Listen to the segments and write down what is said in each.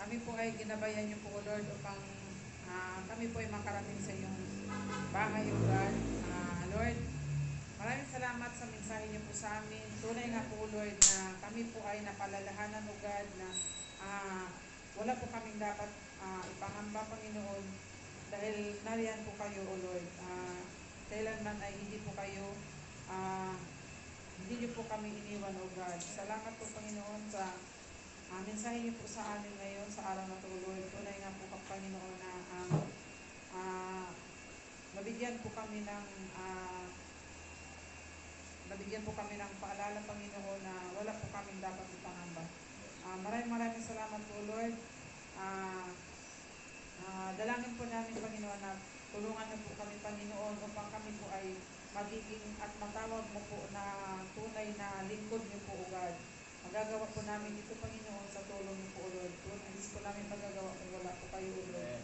kami po ay ginabayan niyo po, O Lord, upang kami po ay makarating sa iyong bahay, O God. Lord, maraming salamat sa mensahe niyo po sa amin. Tunay nga po, Lord, na kami po ay napalalahanan, O God, na wala po kaming dapat ipangamba, Panginoon, dahil nariyan po kayo, O Lord. Kailanman ay hindi po kayo, hindi niyo po kami iniwan, O God. Salamat po, Panginoon, sa mensahe niyo po sa amin ngayon, sa araw na ito, Lord. Tunay nga po, Panginoon, na nabigyan po kami ng paalala, Panginoon, na wala po kaming dapat ipangamba. Maraming salamat po, Lord. Dalangin po namin, Panginoon, na tulungan niyo po kami, Panginoon, upang kami po ay magiging at matawag mo po na tunay na lingkod niyo po, O God. Magagawa po namin ito, Panginoon, sa tulong niyo po, O Lord. Hindi po namin magagawa kung wala po kayo, O Lord.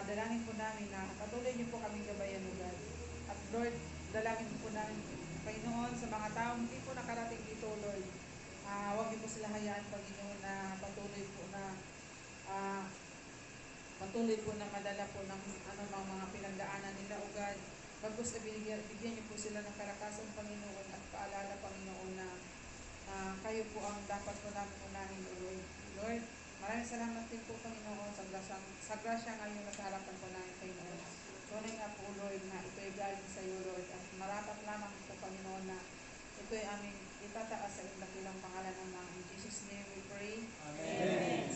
Dalangin po namin na patuloy niyo po kaming gabayan, O God. At Lord, dalangin po namin, Panginoon, sa mga taong hindi po nakarating dito, Lord. Huwag niyo po sila hayaan, Panginoon, na patuloy po na madala po ng mga pinagdaanan nila, O God. Bagkus bigyan niyo po sila ng karakasan, Panginoon, at paalala, Panginoon, na kayo po ang dapat po namin unahin, O Lord. Lord, maraming salamat din po, Panginoon, sa grasya ngayon na sa harapan po namin, Panginoon. Tunay nga po, Lord, na ito ay galing sa iyo, Lord, at marapat lamang po, Panginoon, na ito ay aming itataas sa ilang pangalan ng mga in Jesus' name we pray. Amen.